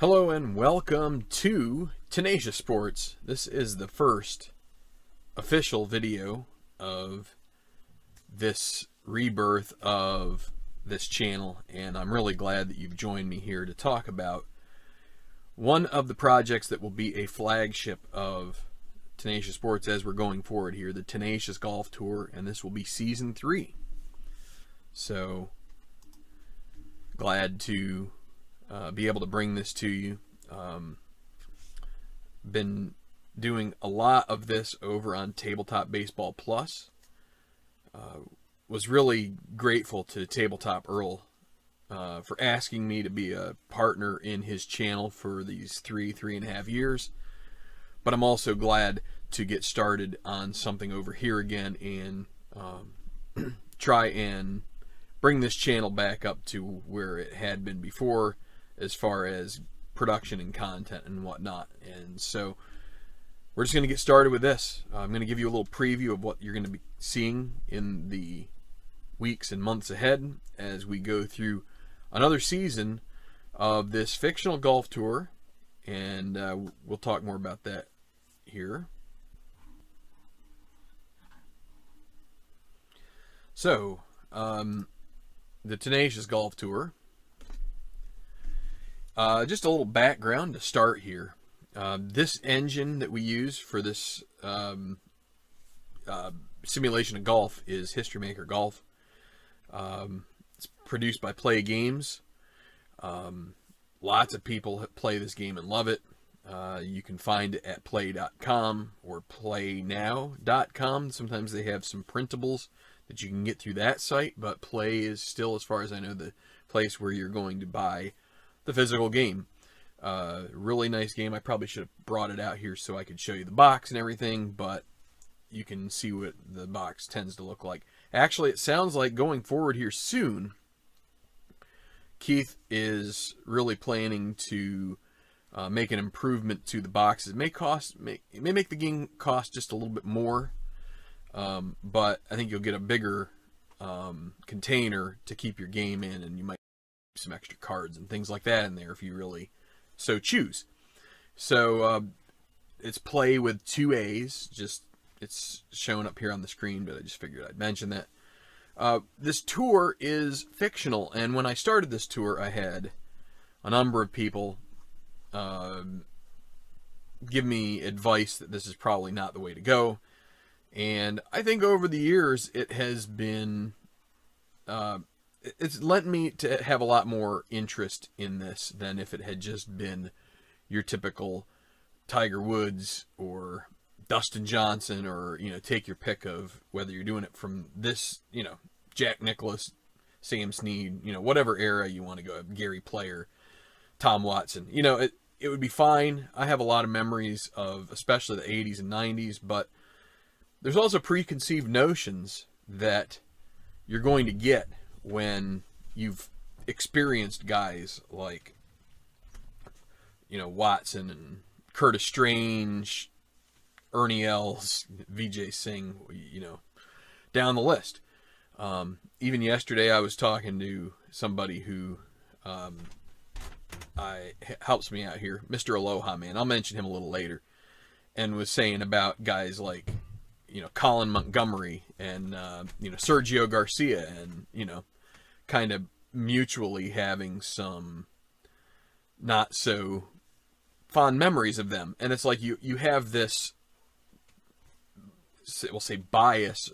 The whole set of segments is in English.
Hello and welcome to Tenacious Sports. This is the first official video of this rebirth of this channel, and I'm really glad that you've joined me here to talk about one of the projects that will be a flagship of Tenacious Sports as we're going forward here, the Tenacious Golf Tour, and this will be Season 3. So, glad to be able to bring this to you. Been doing a lot of this over on Tabletop Baseball Plus. Was really grateful to Tabletop Earl for asking me to be a partner in his channel for these three and a half years. But I'm also glad to get started on something over here again and try and bring this channel back up to where it had been before as far as production and content and whatnot. And so we're just going to get started with this. I'm going to give you a little preview of what you're going to be seeing in the weeks and months ahead as we go through another season of this fictional golf tour, and we'll talk more about that here. So, the Tenacious Golf Tour. Just a little background to start here. This engine that we use for this simulation of golf is History Maker Golf. It's produced by Play Games. Lots of people play this game and love it. You can find it at play.com or playnow.com. Sometimes they have some printables that you can get through that site, but Play is still, as far as I know, the place where you're going to buy the physical game. Really nice game. I probably should have brought it out here so I could show you the box and everything, but you can see what the box tends to look like. Actually, it sounds like going forward here soon, Keith is really planning to make an improvement to the boxes. It may make the game cost just a little bit more, but I think you'll get a bigger container to keep your game in, and you might some extra cards and things like that in there if you really so choose. So it's Play with 2 A's. Just it's shown up here on the screen, but I just figured I'd mention that. This tour is fictional, and when I started this tour, I had a number of people give me advice that this is probably not the way to go, and I think over the years it has been it's led me to have a lot more interest in this than if it had just been your typical Tiger Woods or Dustin Johnson, or, take your pick of whether you're doing it from this, Jack Nicklaus, Sam Snead, whatever era you want to go, Gary Player, Tom Watson. It would be fine. I have a lot of memories of especially the 80s and 90s, but there's also preconceived notions that you're going to get when you've experienced guys like, Watson and Curtis Strange, Ernie Els, Vijay Singh, down the list. Even yesterday I was talking to somebody who helps me out here, Mr. Aloha Man. I'll mention him a little later, and was saying about guys like, Colin Montgomery and, Sergio Garcia, and, kind of mutually having some not so fond memories of them. And it's like you have this, we'll say, bias,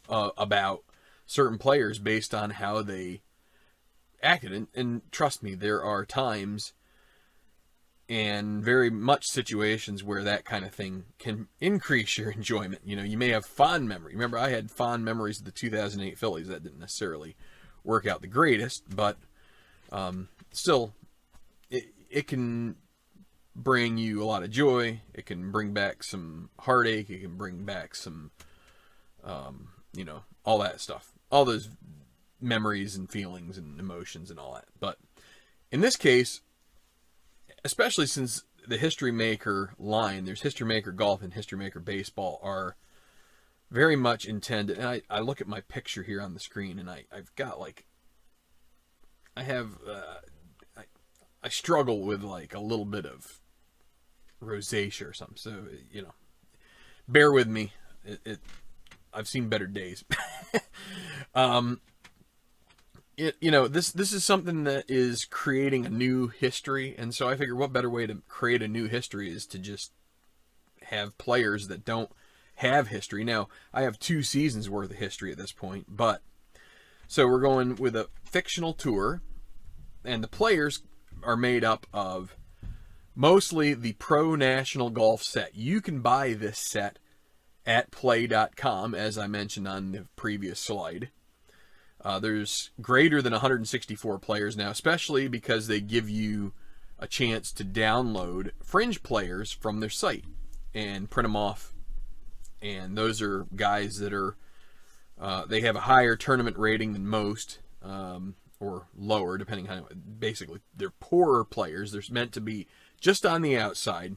about certain players based on how they acted. And trust me, there are times and very much situations where that kind of thing can increase your enjoyment. You may have fond memory. Remember, I had fond memories of the 2008 Phillies. That didn't necessarily work out the greatest, but still, it can bring you a lot of joy. It can bring back some heartache. It can bring back some, all that stuff. All those memories and feelings and emotions and all that. But in this case, especially since the History Maker line, there's History Maker Golf and History Maker Baseball, are very much intended. And I look at my picture here on the screen, and I've got like, I have I struggle with like a little bit of rosacea or something. So, you know, bear with me. I've seen better days. You know, this is something that is creating a new history, and so I figure what better way to create a new history is to just have players that don't have history. Now, I have 2 seasons worth of history at this point, but so we're going with a fictional tour, and the players are made up of mostly the Pro National Golf set. You can buy this set at play.com, as I mentioned on the previous slide. There's greater than 164 players now, especially because they give you a chance to download fringe players from their site and print them off. And those are guys that are, they have a higher tournament rating than most, or lower, depending on, basically, they're poorer players. They're meant to be just on the outside.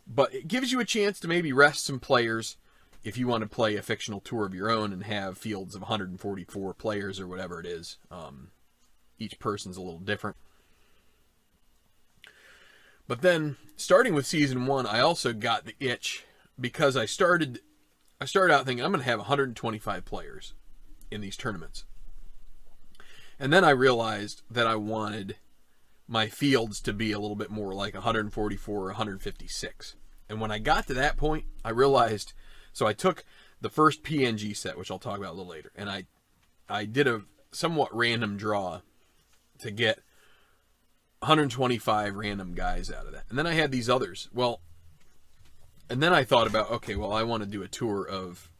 But it gives you a chance to maybe rest some players if you want to play a fictional tour of your own and have fields of 144 players or whatever it is. Each person's a little different. But then, starting with season 1, I also got the itch because I started out thinking I'm going to have 125 players in these tournaments. And then I realized that I wanted my fields to be a little bit more like 144 or 156. And when I got to that point, I realized, so I took the first PNG set, which I'll talk about a little later, and I did a somewhat random draw to get 125 random guys out of that. And then I had these others. Well, and then I thought about, okay, well, I want to do a tour of,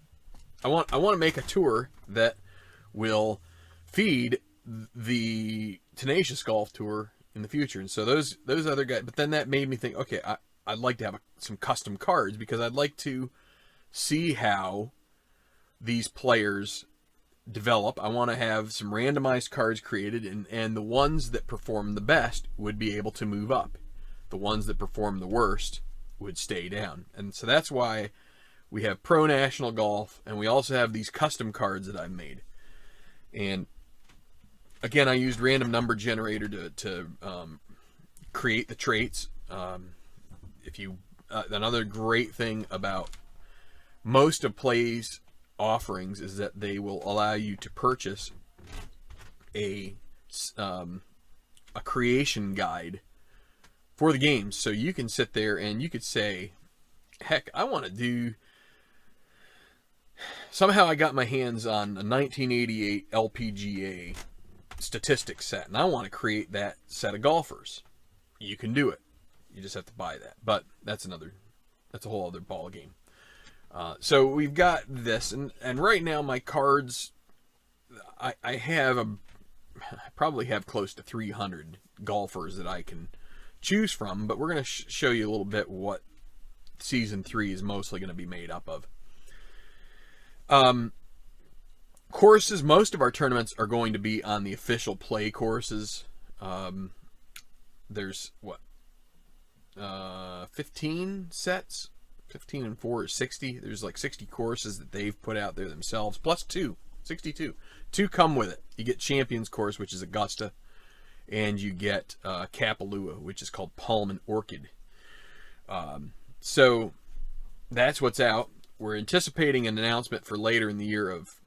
I want to make a tour that will feed the Tenacious Golf Tour in the future. And so those other guys, but then that made me think, okay, I'd like to have some custom cards because I'd like to see how these players develop. I want to have some randomized cards created, and the ones that perform the best would be able to move up. The ones that perform the worst would stay down. And so that's why we have Pro National Golf, and we also have these custom cards that I've made. And again, I used random number generator to create the traits. If you another great thing about most of Play's offerings is that they will allow you to purchase a creation guide for the games. So you can sit there and you could say, heck, I want to do, somehow I got my hands on a 1988 LPGA statistics set, and I want to create that set of golfers. You can do it. You just have to buy that. But that's a whole other ball game. So we've got this, and right now my cards, I probably have close to 300 golfers that I can choose from, but we're going to show you a little bit what Season 3 is mostly going to be made up of. Courses, most of our tournaments are going to be on the official Play courses. There's, 15 sets? 15 and 4 is 60. There's like 60 courses that they've put out there themselves, plus 62. 2 come with it. You get Champions Course, which is Augusta, and you get Kapalua, which is called Palm and Orchid. So that's what's out. We're anticipating an announcement for later in the year of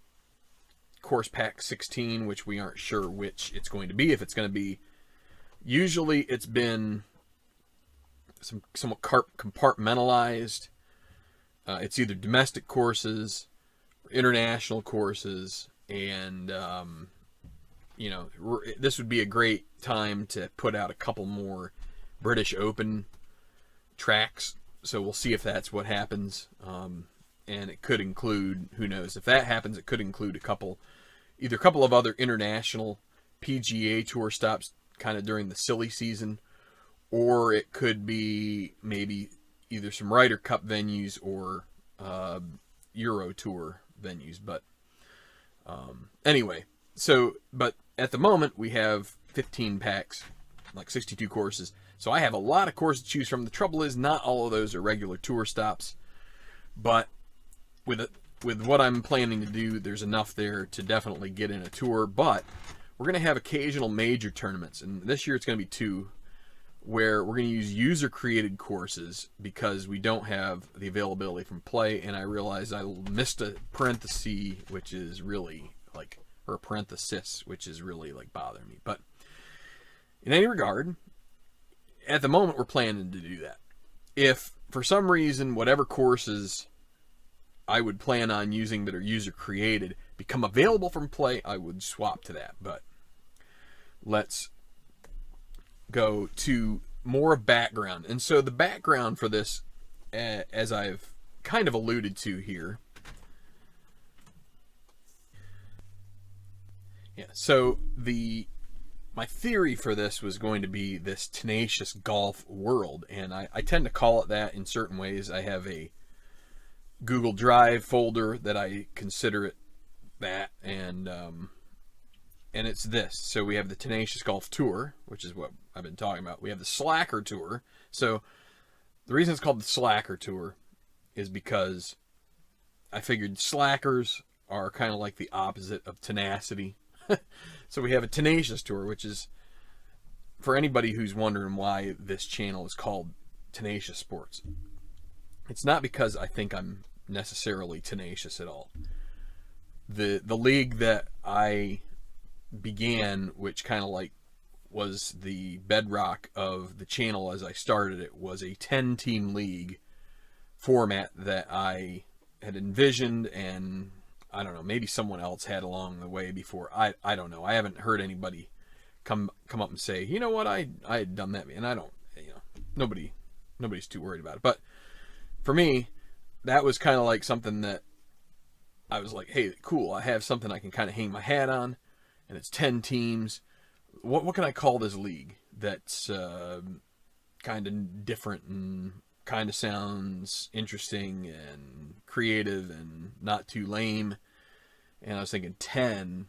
Course Pack 16, which we aren't sure which it's going to be. If it's going to be, usually it's been somewhat compartmentalized. It's either domestic courses, or international courses, and you know, this would be a great time to put out a couple more British Open tracks. So we'll see if that's what happens. And it could include, who knows, if that happens, it could include either a couple of other international PGA Tour stops kind of during the silly season, or it could be maybe either some Ryder Cup venues or Euro Tour venues. But anyway, but at the moment we have 15 packs, like 62 courses. So I have a lot of courses to choose from. The trouble is not all of those are regular tour stops, but with what I'm planning to do, there's enough there to definitely get in a tour. But we're going to have occasional major tournaments, and this year it's going to be 2. where we're going to use user-created courses because we don't have the availability from Play, and I realized I missed a parenthesis, which is really like, or a parenthesis, which is really like bothering me. But in any regard, at the moment we're planning to do that. If for some reason whatever courses I would plan on using that are user-created become available from Play, I would swap to that. But let's go to more background. And so the background for this, as I've kind of alluded to here, so my theory for this was going to be this Tenacious golf world, and I tend to call it that in certain ways. I have a Google Drive folder that I consider it that, and it's this. So we have the Tenacious Golf Tour, which is what I've been talking about. We have the Slacker Tour. So the reason it's called the Slacker Tour is because I figured slackers are kind of like the opposite of tenacity. So we have a Tenacious Tour, which is, for anybody who's wondering why this channel is called Tenacious Sports, it's not because I think I'm necessarily tenacious at all. The league that I began, which kind of like was the bedrock of the channel as I started it, was a 10-team league format that I had envisioned, and I don't know, maybe someone else had along the way before. I don't know. I haven't heard anybody come up and say, you know what, I had done that, and I don't, nobody's too worried about it. But for me, that was kind of like something that I was like, hey, cool, I have something I can kind of hang my hat on, and it's 10 teams. What can I call this league that's kind of different and kind of sounds interesting and creative and not too lame? And I was thinking 10,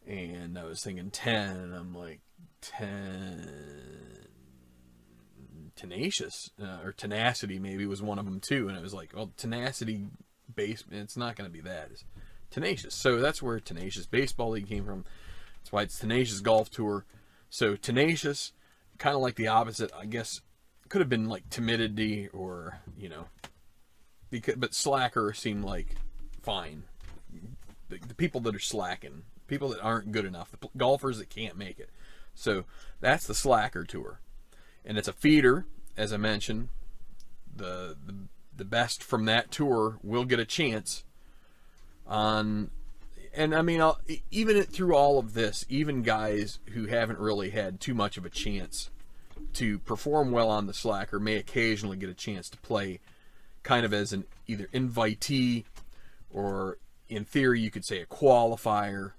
and I was thinking 10, and I'm like, 10... Tenacious, or Tenacity maybe was one of them too, and it was like, well, Tenacity base, it's not going to be that. It's Tenacious. So that's where Tenacious Baseball League came from. That's why it's Tenacious Golf Tour. So Tenacious, kind of like the opposite, I guess. Could have been like timidity, or but slacker seemed like fine. The people that are slacking, people that aren't good enough, the golfers that can't make it. So that's the Slacker Tour. And it's a feeder, as I mentioned. The best from that tour will get a chance on. And I mean, even through all of this, even guys who haven't really had too much of a chance to perform well on the Slacker may occasionally get a chance to play, kind of as an either invitee, or in theory you could say a qualifier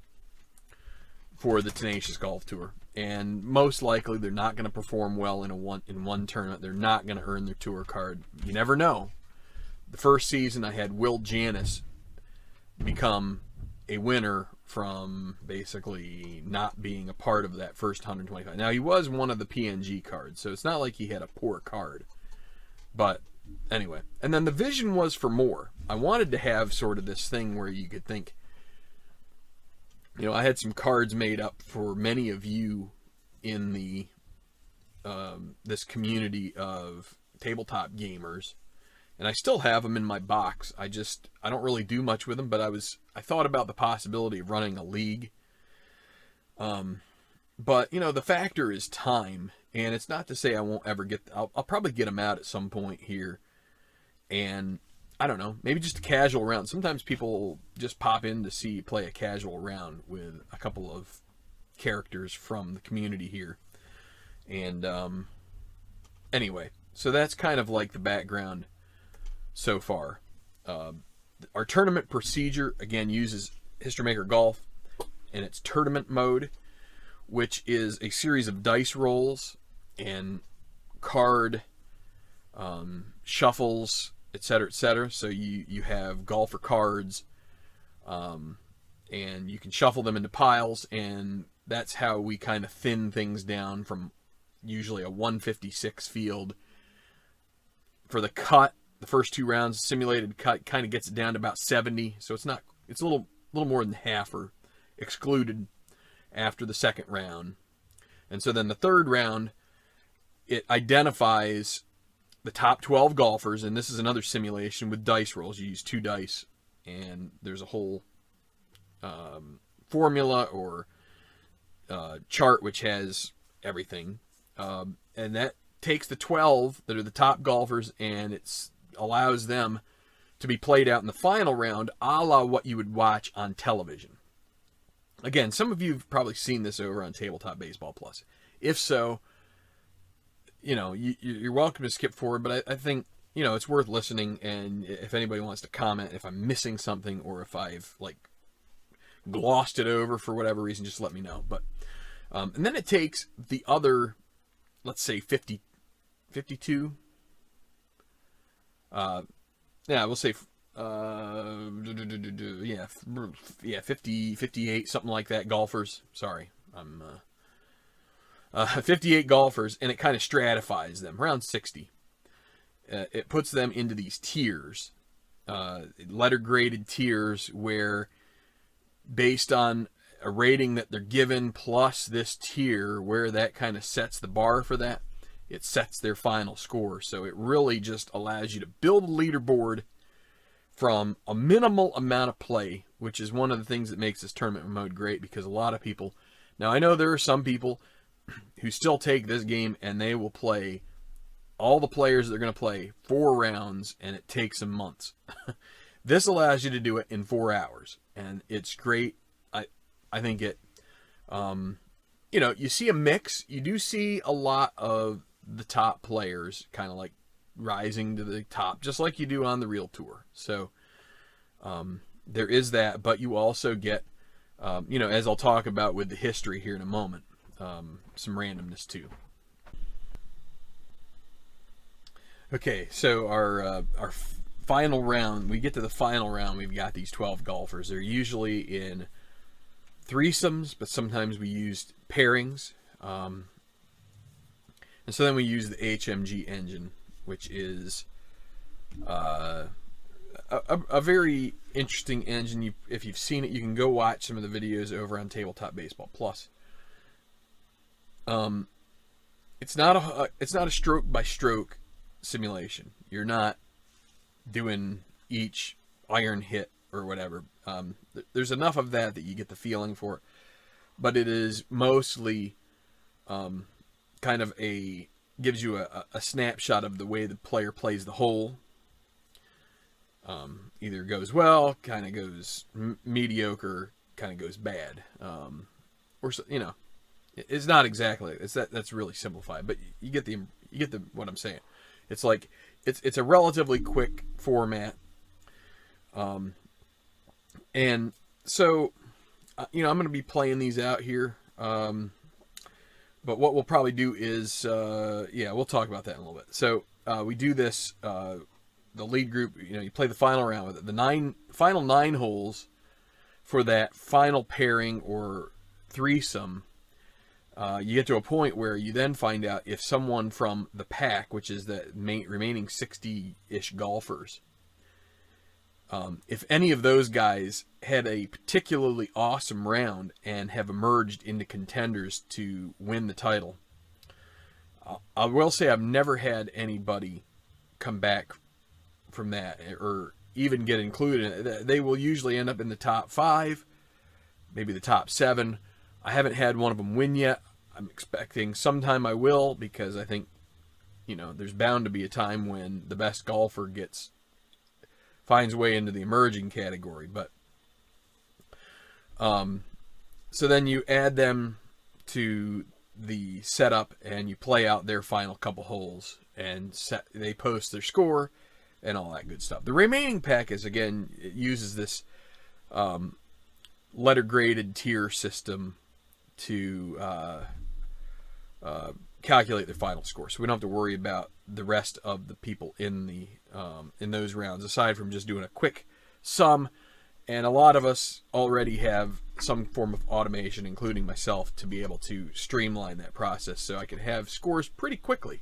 for the Tenacious Golf Tour. And most likely they're not going to perform well in one tournament. They're not going to earn their tour card. You never know. The first season I had Will Janis become a winner from basically not being a part of that first 125. Now, he was one of the PNG cards, so it's not like he had a poor card. But anyway, and then the vision was for more. I wanted to have sort of this thing where you could think, I had some cards made up for many of you in the this community of tabletop gamers, and I still have them in my box. I don't really do much with them, but I thought about the possibility of running a league. But the factor is time, and it's not to say I won't ever I'll probably get them out at some point here, and I don't know, maybe just a casual round. Sometimes people just pop in to see you play a casual round with a couple of characters from the community here. And anyway, so that's kind of like the background so far. Our tournament procedure, again, uses History Maker Golf in its tournament mode, which is a series of dice rolls and card shuffles, etc., etc. So you have golfer cards, and you can shuffle them into piles, and that's how we kind of thin things down from usually a 156 field. For the cut, the first two rounds, simulated cut kind of gets it down to about 70, so it's a little more than half are excluded after the second round. And so then the third round, it identifies the top 12 golfers, and this is another simulation with dice rolls. You use 2 dice, and there's a whole formula or chart which has everything, and that takes the 12 that are the top golfers, and it allows them to be played out in the final round, a la what you would watch on television. Again, some of you have probably seen this over on Tabletop Baseball Plus. If so, you know, you're welcome to skip forward, but I think, you know, it's worth listening, and if anybody wants to comment if I'm missing something or if I've, like, glossed it over for whatever reason, just let me know. But and then it takes the other, let's say 52, yeah, we'll say, yeah, 50, 58, something like that, golfers. Sorry, I'm 58 golfers, and it kind of stratifies them around 60. It puts them into these tiers, letter graded tiers, where based on a rating that they're given plus this tier, where that kind of sets the bar for that, it sets their final score. So it really just allows you to build a leaderboard from a minimal amount of play, which is one of the things that makes this tournament mode great, because a lot of people, now I know there are some people who still take this game and they will play all the players they're going to play 4 rounds, and it takes them months. This allows you to do it in 4 hours, and it's great. I think it, you know, you see a mix. You do see a lot of the top players kind of like rising to the top, just like you do on the real tour. So there is that, but you also get, you know, as I'll talk about with the history here in a moment, some randomness too. Okay, so our final round, we get to the final round, we've got these 12 golfers. They're usually in threesomes, but sometimes we used pairings. And so then we use the HMG engine, which is a very interesting engine. If you've seen it, you can go watch some of the videos over on Tabletop Baseball Plus. It's not a stroke by stroke simulation. You're not doing each iron hit or whatever. There's enough of that you get the feeling for it, but it is mostly kind of gives you a snapshot of the way the player plays the hole. Either goes well, kind of goes mediocre, kind of goes bad, or, you know, it's not exactly, that's really simplified, but you get what I'm saying. It's like it's a relatively quick format, and so you know, I'm going to be playing these out here. But what we'll probably do is, yeah, we'll talk about that in a little bit. So we do this, the lead group, you know, you play the final round with it. The final 9 holes for that final pairing or threesome, you get to a point where you then find out if someone from the pack, which is the remaining 60-ish golfers, if any of those guys had a particularly awesome round and have emerged into contenders to win the title. I will say I've never had anybody come back from that or even get included. They will usually end up in the top 5, maybe the top 7. I haven't had one of them win yet. I'm expecting sometime I will, because I think, you know, there's bound to be a time when the best golfer finds way into the emerging category. But so then you add them to the setup and you play out their final couple holes, and they post their score and all that good stuff. The remaining pack is, again, it uses this letter graded tier system to calculate their final score, so we don't have to worry about the rest of the people in those rounds, aside from just doing a quick sum. And a lot of us already have some form of automation, including myself, to be able to streamline that process so I can have scores pretty quickly.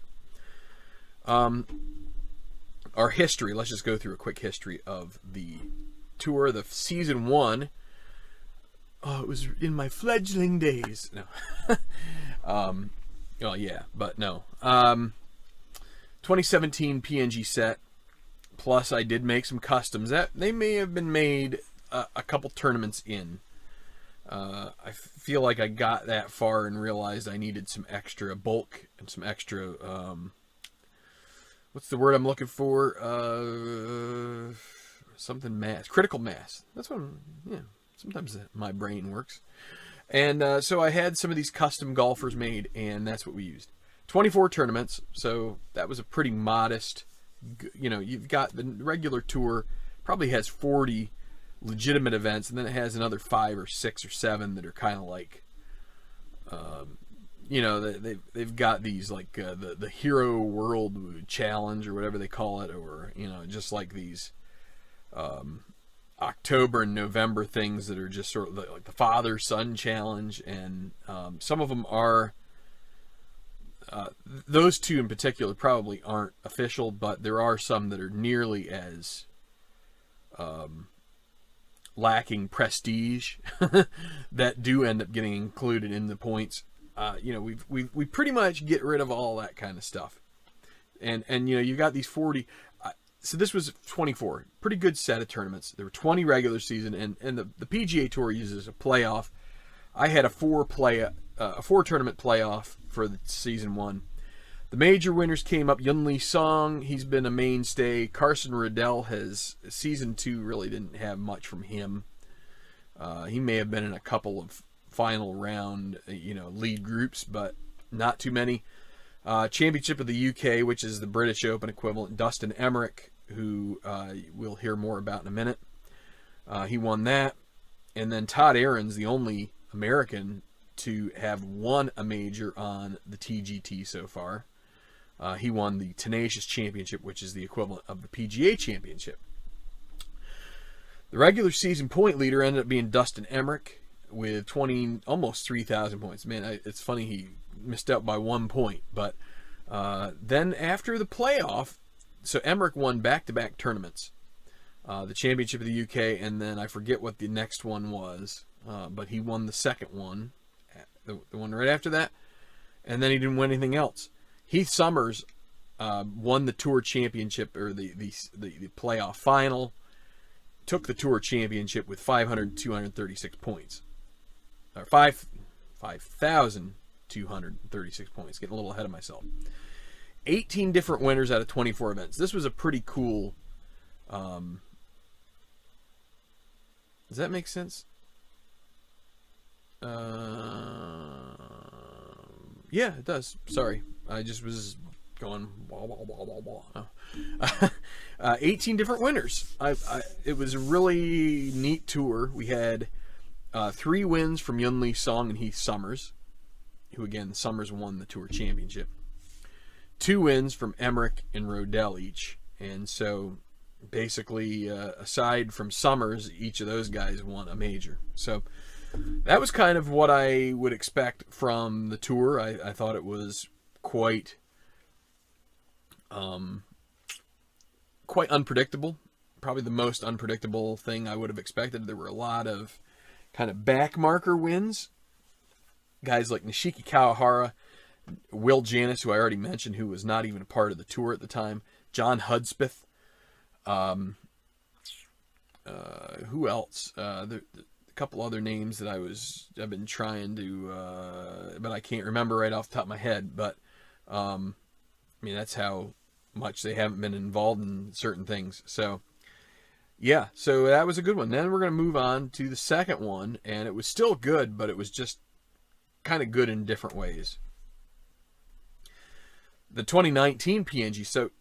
Our history, let's just go through a quick history of the tour. The season 1, oh, it was in my fledgling days. No. Oh yeah, but no. 2017 PNG set. Plus, I did make some customs that they may have been made a couple tournaments in. I feel like I got that far and realized I needed some extra bulk and some extra. What's the word I'm looking for? Something mass, critical mass. That's what I'm. Yeah, sometimes my brain works. And so I had some of these custom golfers made, and that's what we used. 24 tournaments, so that was a pretty modest. You know, you've got the regular tour probably has 40 legitimate events, and then it has another 5 or 6 or 7 that are kind of like, you know, they've got these like the Hero World Challenge or whatever they call it, or you know, just like these October and November things that are just sort of like the Father-Son Challenge, and some of them are. Those two in particular probably aren't official, but there are some that are nearly as lacking prestige that do end up getting included in the points. You know, we pretty much get rid of all that kind of stuff, and you know, you got these 40. So this was 24, pretty good set of tournaments. There were 20 regular season, and the PGA Tour uses a playoff. I had a 4 tournament playoff for the season 1. The major winners came up. Yunli Song, he's been a mainstay. Carson Riddell has season 2 really didn't have much from him. He may have been in a couple of final round, you know, lead groups, but not too many. Championship of the UK, which is the British Open equivalent. Dustin Emmerich, who we'll hear more about in a minute. He won that. And then Todd Ahrens, the only American to have won a major on the TGT so far. He won the Tenacious Championship, which is the equivalent of the PGA Championship. The regular season point leader ended up being Dustin Emmerich with almost 3,000 points. Man, it's funny he missed out by 1 point. But then after the playoff, so Emmerich won back-to-back tournaments. The Championship of the UK, and then I forget what the next one was, but he won the second one, the one right after that, and then he didn't win anything else. Heath Summers won the Tour Championship, or the playoff final, took the Tour Championship with 236 points, or 5,236 points. Getting a little ahead of myself. 18 different winners out of 24 events. This was a pretty cool. Does that make sense? Yeah, it does. Sorry, I just was going blah, blah, blah, blah, blah. 18 different winners. It was a really neat tour. We had 3 wins from Yunli Song and Heath Summers, who again, Summers won the Tour Championship. 2 wins from Emmerich and Rodell each, and so basically, aside from Summers, each of those guys won a major. So that was kind of what I would expect from the tour. I thought it was quite unpredictable. Probably the most unpredictable thing I would have expected. There were a lot of kind of backmarker wins. Guys like Nishiki Kawahara, Will Janis, who I already mentioned, who was not even a part of the tour at the time, John Hudspeth. Who else? A couple other names that I've been trying to, but I can't remember right off the top of my head. But I mean, that's how much they haven't been involved in certain things. So yeah, so that was a good one. Then we're going to move on to the second one, and it was still good, but it was just kind of good in different ways. The 2019 PNG. So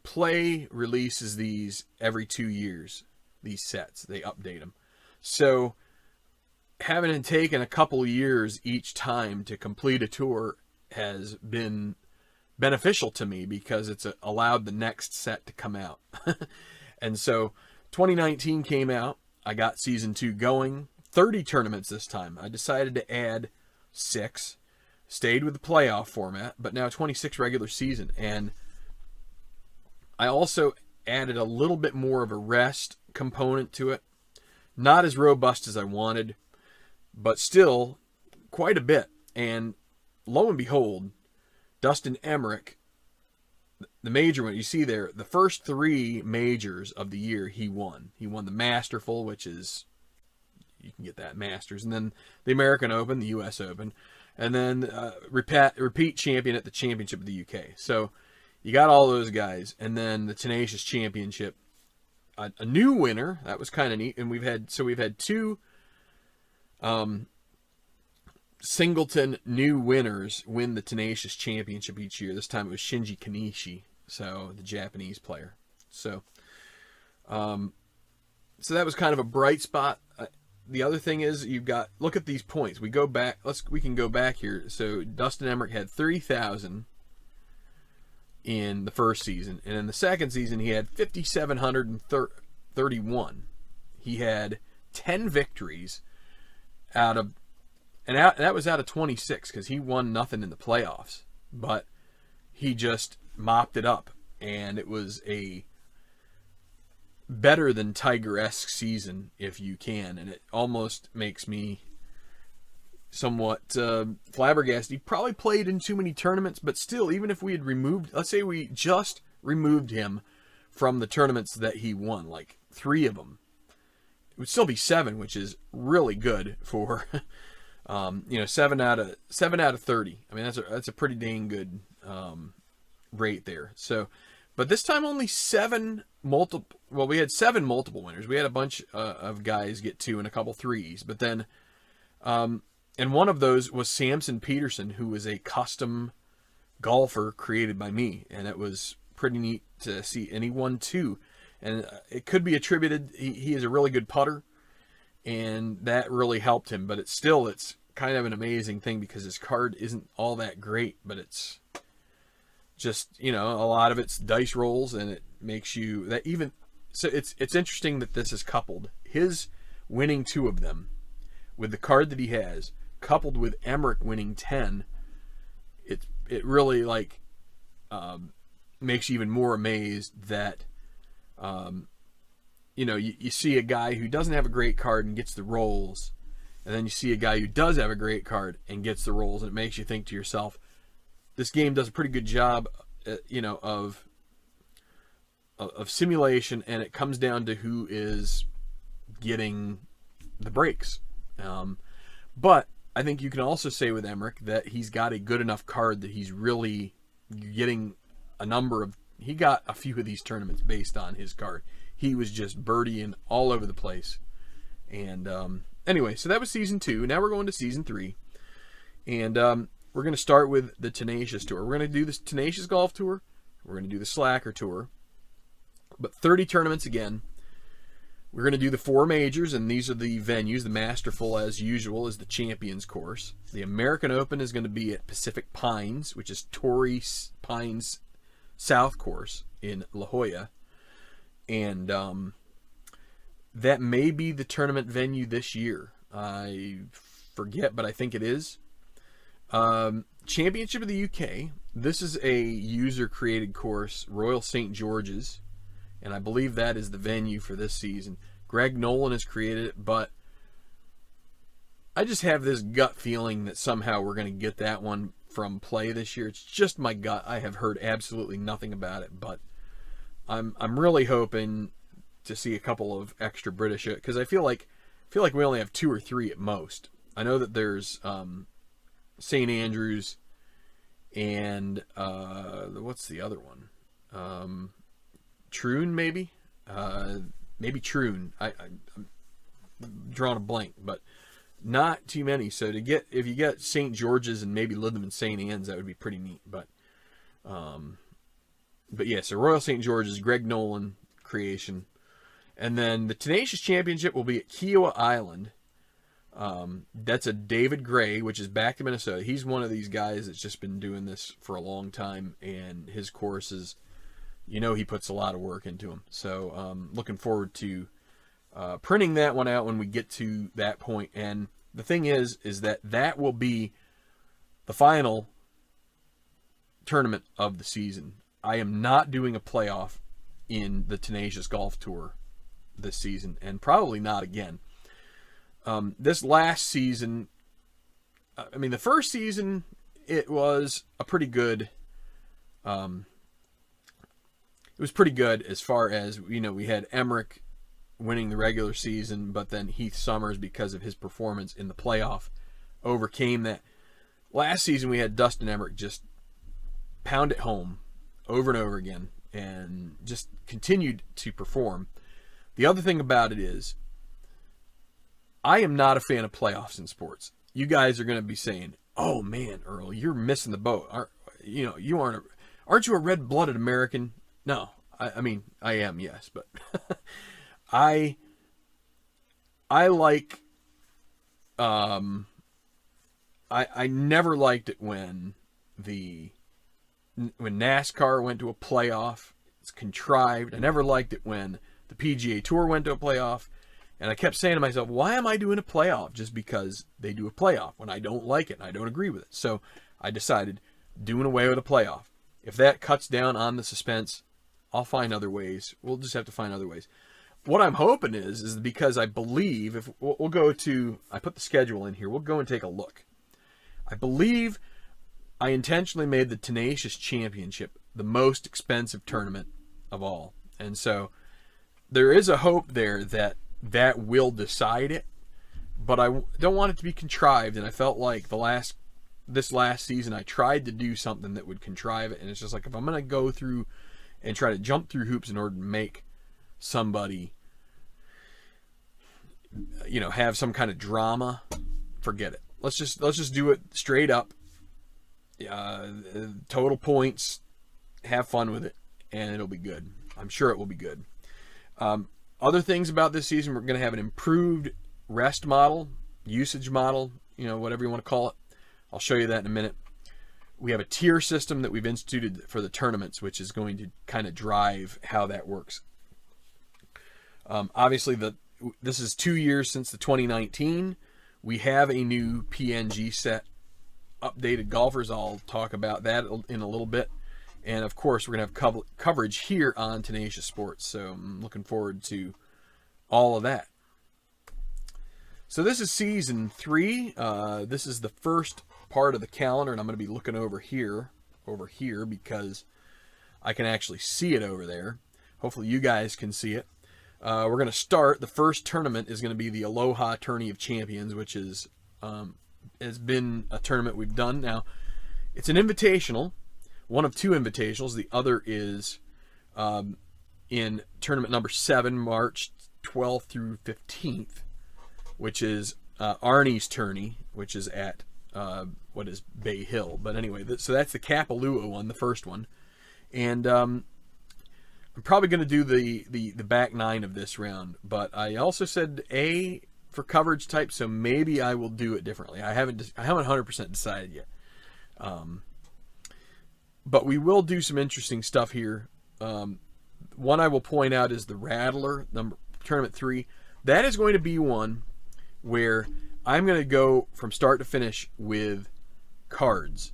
Play releases these every 2 years, these sets. They update them. So having it taken a couple years each time to complete a tour has been beneficial to me because it's allowed the next set to come out. And so 2019 came out. I got season 2 going. 30 tournaments this time. I decided to add 6. Stayed with the playoff format, but now 26 regular season. And I also added a little bit more of a rest component to it. Not as robust as I wanted, but still quite a bit. And lo and behold, Dustin Emmerich, the major one, you see there, the first 3 majors of the year he won. He won the Masterful, which is, you can get that Masters, and then the American Open, the U.S. Open, and then repeat champion at the Championship of the UK. So you got all those guys, and then the Tenacious Championship, a new winner. That was kind of neat. And we've had 2 singleton new winners win the Tenacious Championship each year. This time it was Shinji Kanishi, so the Japanese player. So that was kind of a bright spot. The other thing is, you've got, look at these points. We can go back here. So Dustin Emmerich had 30,000 in the first season, and in the second season he had 5,731. He had 10 victories that was out of 26, because he won nothing in the playoffs, but he just mopped it up, and it was a better than Tiger-esque season, if you can, and it almost makes me somewhat flabbergasted. He probably played in too many tournaments, but still, even if we had let's say we just removed him from the tournaments that he won, like 3 of them, it would still be 7, which is really good for 7 out of 30. I mean, that's a pretty dang good rate there. So, but this time only 7 multiple. Well, we had 7 multiple winners. We had a bunch of guys get 2 and a couple 3s, but then, and one of those was Samson Peterson, who was a custom golfer created by me, and it was pretty neat to see. And he won 2, and it could be attributed. He is a really good putter, and that really helped him. But it's kind of an amazing thing, because his card isn't all that great, but it's just, a lot of it's dice rolls, and it makes you that even. So it's interesting that this is coupled, his winning 2 of them with the card that he has, coupled with Emmerich winning 10. It really makes you even more amazed that you see a guy who doesn't have a great card and gets the rolls, and then you see a guy who does have a great card and gets the rolls, and it makes you think to yourself, this game does a pretty good job, of simulation, and it comes down to who is getting the breaks. But I think you can also say with Emmerich that he's got a good enough card that he's really getting he got a few of these tournaments based on his card. He was just birdieing all over the place. And anyway, so that was season 2. Now we're going to season 3. And we're going to start with the Tenacious Tour. We're going to do this Tenacious Golf Tour. We're going to do the Slacker Tour. But 30 tournaments again. We're going to do the 4 majors, and these are the venues. The Masterful, as usual, is the Champions Course. The American Open is going to be at Pacific Pines, which is Torrey Pines South Course in La Jolla. And that may be the tournament venue this year. I forget, but I think it is. Championship of the UK. This is a user-created course, Royal St. George's. And I believe that is the venue for this season. Greg Nolan has created it, but I just have this gut feeling that somehow we're going to get that one from Play this year. It's just my gut. I have heard absolutely nothing about it, but I'm really hoping to see a couple of extra British, because I feel like we only have 2 or 3 at most. I know that there's St. Andrews and what's the other one? Troon, maybe? Maybe Troon. I'm drawing a blank, but not too many. So if you get St. George's and maybe Lytham and St. Anne's, that would be pretty neat. But yeah, so Royal St. George's, Greg Nolan creation. And then the Tenacious Championship will be at Kiowa Island. That's a David Gray, which is back to Minnesota. He's one of these guys that's just been doing this for a long time, and his courses, he puts a lot of work into them. So looking forward to printing that one out when we get to that point. And the thing is that will be the final tournament of the season. I am not doing a playoff in the Tenacious Golf Tour this season, and probably not again. This last season, the first season, it was a pretty good. It was pretty good as far as, we had Emmerich winning the regular season, but then Heath Summers, because of his performance in the playoff, overcame that. Last season we had Dustin Emmerich just pound it home over and over again and just continued to perform. The other thing about it is, I am not a fan of playoffs in sports. You guys are going to be saying, "Oh man, Earl, you're missing the boat. Aren't you a red-blooded American?" No, I mean I am, yes, but I like. I never liked it when NASCAR went to a playoff. It's contrived. I never liked it when the PGA Tour went to a playoff. And I kept saying to myself, why am I doing a playoff just because they do a playoff when I don't like it and I don't agree with it? So I decided doing away with a playoff. If that cuts down on the suspense, I'll find other ways. We'll just have to find other ways. What I'm hoping is because I believe, if we'll go to, I put the schedule in here, we'll go and take a look. I believe I intentionally made the Tenacious Championship the most expensive tournament of all. And so there is a hope there that will decide it, but I don't want it to be contrived. And I felt like this last season I tried to do something that would contrive it, and it's just like, if I'm going to go through and try to jump through hoops in order to make somebody have some kind of drama, forget it. Let's just do it straight up. Total points, have fun with it, and it'll be good. I'm sure it will be good. Other things about this season, we're going to have an improved rest model, usage model, whatever you want to call it. I'll show you that in a minute. We have a tier system that we've instituted for the tournaments, which is going to kind of drive how that works. Obviously, this is 2 years since the 2019. We have a new PNG set, updated golfers. I'll talk about that in a little bit. And of course, we're going to have coverage here on Tenacious Sports. So I'm looking forward to all of that. So this is season 3. This is the first part of the calendar, and I'm going to be looking over here because I can actually see it over there. Hopefully you guys can see it. We're going to start. The first tournament is going to be the Aloha Tourney of Champions, which has been a tournament we've done. Now, it's an invitational, one of 2 invitationals. The other is in tournament number 7, March 12th through 15th, which is Arnie's tourney, which is at Bay Hill. But anyway, so that's the Kapalua one, the first one. And I'm probably going to do the back 9 of this round, but I also said A for coverage type, so maybe I will do it differently. I haven't 100% decided yet. But we will do some interesting stuff here. One I will point out is the Rattler, tournament 3. That is going to be one where I'm going to go from start to finish with cards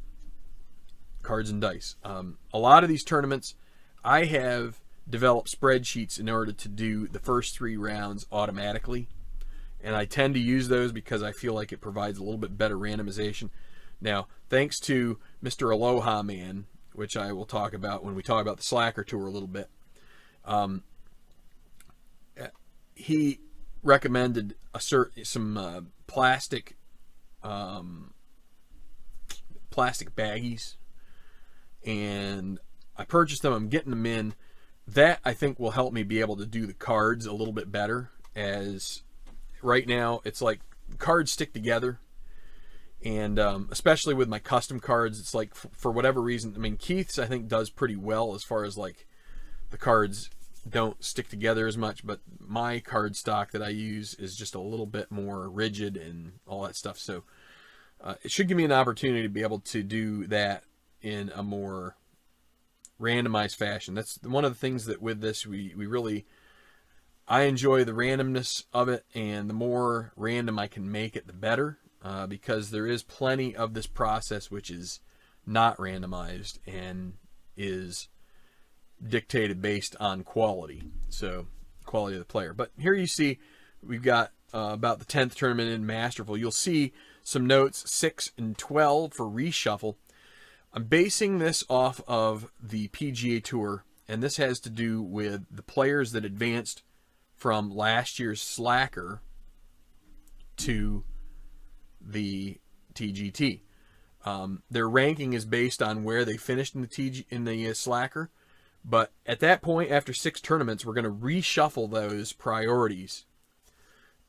and dice. A lot of these tournaments, I have developed spreadsheets in order to do the first 3 rounds automatically, and I tend to use those because I feel like it provides a little bit better randomization. Now, thanks to Mr. Aloha Man, which I will talk about when we talk about the Slacker Tour a little bit, he recommended some plastic baggies, and I purchased them. I'm getting them in. That, I think, will help me be able to do the cards a little bit better, as right now it's like cards stick together, and especially with my custom cards, it's like for whatever reason, I mean, Keith's I think does pretty well as far as like the cards don't stick together as much, but my card stock that I use is just a little bit more rigid and all that stuff. So it should give me an opportunity to be able to do that in a more randomized fashion. That's one of the things that with this I enjoy the randomness of it, and the more random I can make it, the better, because there is plenty of this process which is not randomized and is dictated based on quality, so quality of the player. But here you see we've got about the 10th tournament in Masterful, you'll see some notes 6 and 12 for reshuffle. I'm basing this off of the PGA Tour, and this has to do with the players that advanced from last year's Slacker to the TGT. Their ranking is based on where they finished in the Slacker, but at that point, after 6 tournaments, we're going to reshuffle those priorities,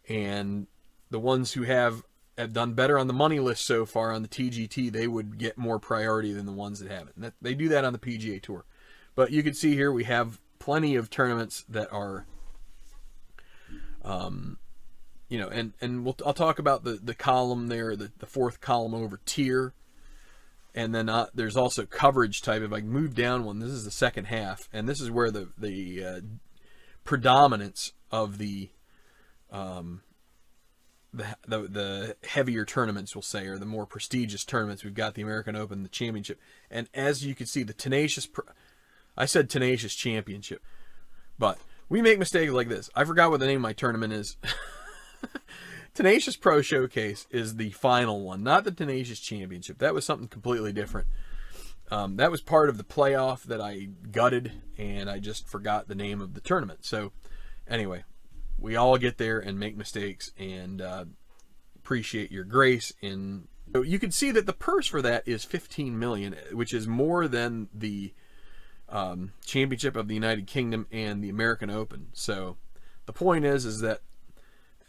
and the ones who have done better on the money list so far on the TGT, they would get more priority than the ones that haven't. And they do that on the PGA Tour. But you can see here we have plenty of tournaments that are, you know, and I'll talk about the column there, the 4th column over tier. And then there's also coverage type. If I move down one, this is the second half, and this is where the predominance of the heavier tournaments, we'll say, or the more prestigious tournaments. We've got the American Open, the Championship, and as you can see, the Tenacious. I said Tenacious Championship, but we make mistakes like this. I forgot what the name of my tournament is. Tenacious Pro Showcase is the final one, not the Tenacious Championship. That was something completely different. That was part of the playoff that I gutted, and I just forgot the name of the tournament. So, anyway, we all get there and make mistakes, and appreciate your grace. And so you can see that the purse for that is $15 million, which is more than the Championship of the United Kingdom and the American Open. So, the point is that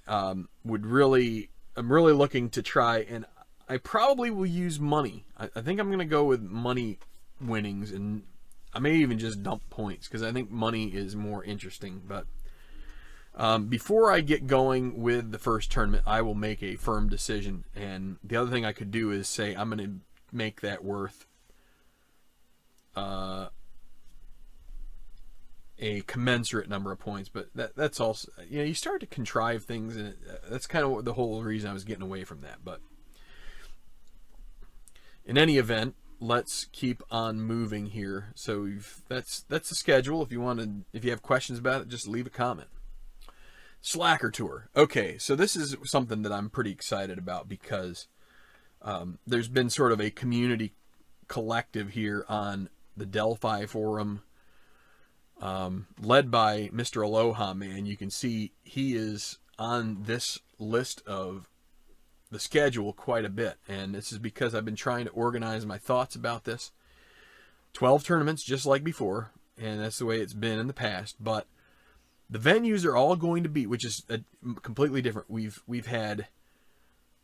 I'm really looking to try, and I probably will use money. I think I'm going to go with money winnings, and I may even just dump points because I think money is more interesting. But before I get going with the first tournament, I will make a firm decision. And the other thing I could do is say I'm going to make that worth a commensurate number of points, but that's also, you know, you start to contrive things, and that's kind of the whole reason I was getting away from that. But in any event, let's keep on moving here. So that's the schedule. If you have questions about it, just leave a comment. Slacker Tour. Okay, so this is something that I'm pretty excited about because there's been sort of a community collective here on the Delphi forum, led by Mr. Aloha Man. You can see he is on this list of the schedule quite a bit, and this is because I've been trying to organize my thoughts about this. 12 tournaments, just like before, and that's the way it's been in the past, but the venues are all going to be, which is completely different. We've had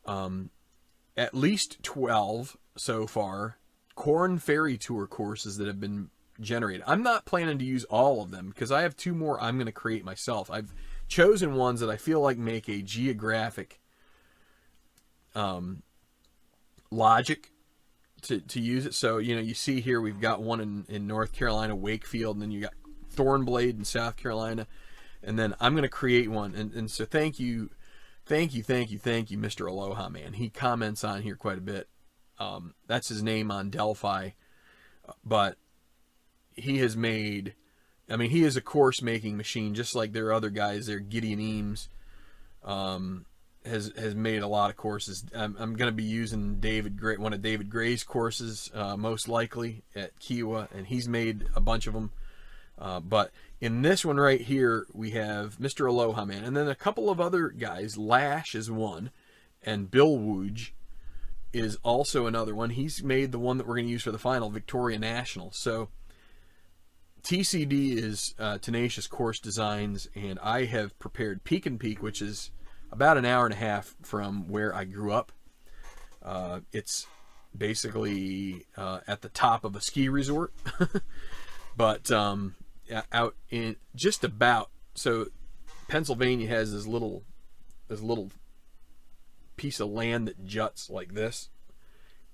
at least 12 so far Corn Ferry Tour courses that have been generated. I'm not planning to use all of them because I have 2 more I'm going to create myself. I've chosen ones that I feel like make a geographic logic to use it. So, you know, you see here we've got one in North Carolina, Wakefield, and then you got Thornblade in South Carolina, and then I'm going to create one. And so thank you, Mr. Aloha Man. He comments on here quite a bit. That's his name on Delphi, but he has made, I mean, he is a course making machine, just like there are other guys there. Gideon Eames has made a lot of courses. I'm going to be using one of David Gray's courses, most likely at Kiowa, and he's made a bunch of them. But in this one right here, we have Mr. Aloha Man, and then a couple of other guys. Lash is one, and Bill Wooj is also another one. He's made the one that we're going to use for the final, Victoria National. So TCD is Tenacious Course Designs, and I have prepared Peak and Peak, which is about an hour and a half from where I grew up. It's basically at the top of a ski resort, but out in just about, so Pennsylvania has this little piece of land that juts like this,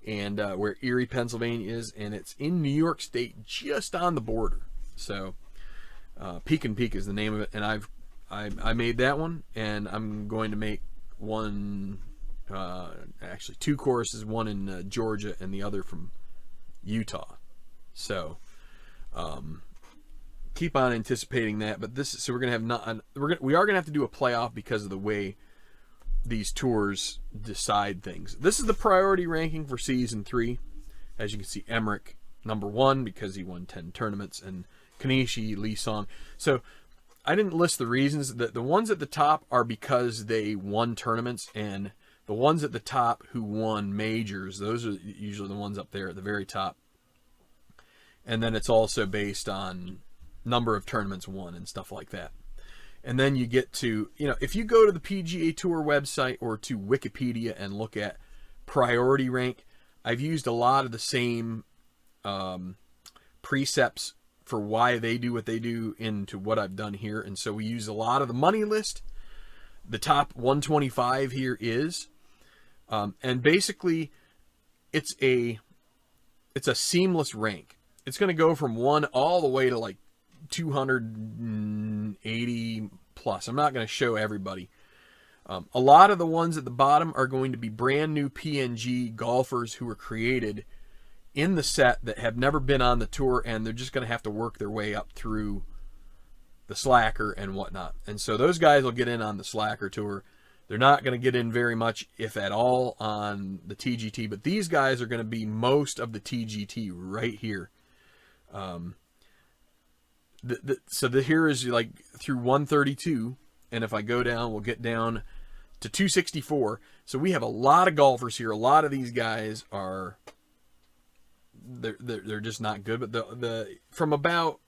and where Erie, Pennsylvania is, and it's in New York State, just on the border. So Peak and Peak is the name of it, and I made that one, and I'm going to make one, actually 2 courses, one in Georgia and the other from Utah. So keep on anticipating that. But this, so we're gonna have we are gonna have to do a playoff because of the way these tours decide things. This is the priority ranking for Season 3. As you can see, Emmerich, number 1, because he won 10 tournaments, and Kanishi, Lee Song. So I didn't list the reasons. The ones at the top are because they won tournaments, and the ones at the top who won majors, those are usually the ones up there at the very top. And then it's also based on number of tournaments won and stuff like that. And then you get to, if you go to the PGA Tour website or to Wikipedia and look at priority rank, I've used a lot of the same precepts for why they do what they do into what I've done here. And so we use a lot of the money list. The top 125 here is, and basically it's a seamless rank. It's going to go from 1 all the way to like 280 plus. I'm not going to show everybody. A lot of the ones at the bottom are going to be brand new PNG golfers who were created in the set that have never been on the tour, and they're just going to have to work their way up through the Slacker and whatnot. And so those guys will get in on the Slacker tour. They're not going to get in very much, if at all, on the TGT, but these guys are going to be most of the TGT right here. Here is like through 132, and if I go down, we'll get down to 264. So we have a lot of golfers here. A lot of these guys are they're just not good. But the from about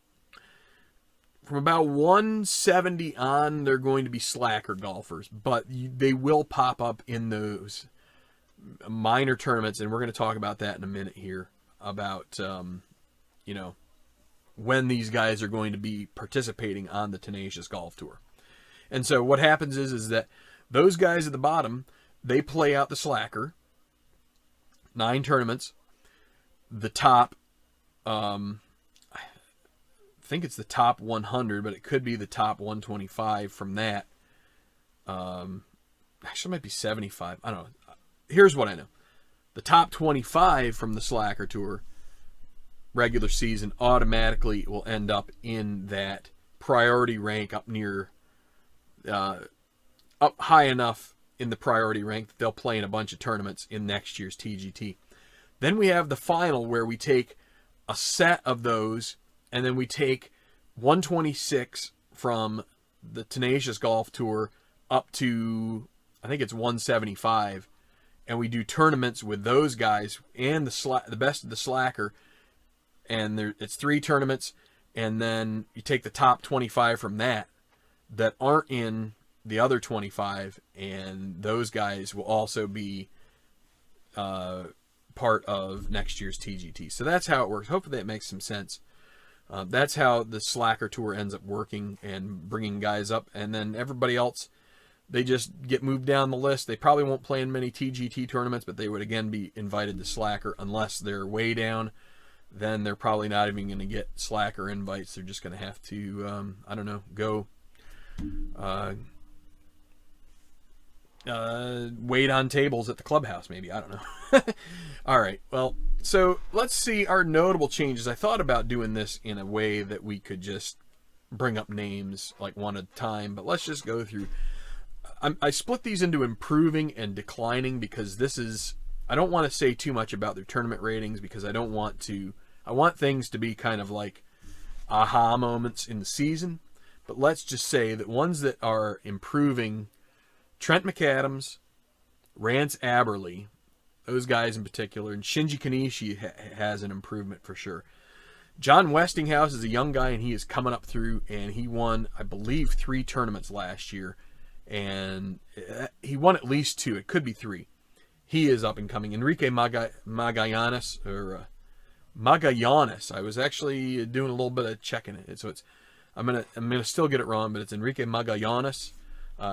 170 on, they're going to be slacker golfers, but they will pop up in those minor tournaments, and we're going to talk about that in a minute here about when these guys are going to be participating on the Tenacious Golf Tour. And so what happens is that those guys at the bottom, they play out the Slacker, 9 tournaments. The top, I think it's the top 100, but it could be the top 125 from that. Actually, it might be 75. I don't know. Here's what I know. The top 25 from the Slacker Tour regular season automatically will end up in that priority rank up near, up high enough in the priority rank that they'll play in a bunch of tournaments in next year's TGT. Then we have the final where we take a set of those, and then we take 126 from the Tenacious Golf Tour up to, I think it's 175, and we do tournaments with those guys and the best of the Slacker. And it's 3 tournaments, and then you take the top 25 from that aren't in the other 25, and those guys will also be part of next year's TGT. So that's how it works. Hopefully that makes some sense. That's how the Slacker Tour ends up working and bringing guys up, and then everybody else, they just get moved down the list. They probably won't play in many TGT tournaments, but they would again be invited to Slacker unless they're way down. Then they're probably not even going to get Slacker invites. They're just going to have to, I don't know, go wait on tables at the clubhouse, maybe. I don't know. All right, well, so let's see our notable changes. I thought about doing this in a way that we could just bring up names like one at a time, but let's just go through. I split these into improving and declining because this is, I don't want to say too much about their tournament ratings because I want things to be kind of like aha moments in the season. But let's just say that ones that are improving, Trent McAdams, Rance Aberley, those guys in particular, and Shinji Kanishi has an improvement for sure. John Westinghouse is a young guy, and he is coming up through, and he won, I believe, 3 tournaments last year, and he won at least 2. It could be 3. He is up and coming. Enrique Magallanes, I was actually doing a little bit of checking it, so it's I'm gonna still get it wrong, but it's Enrique Magallanes.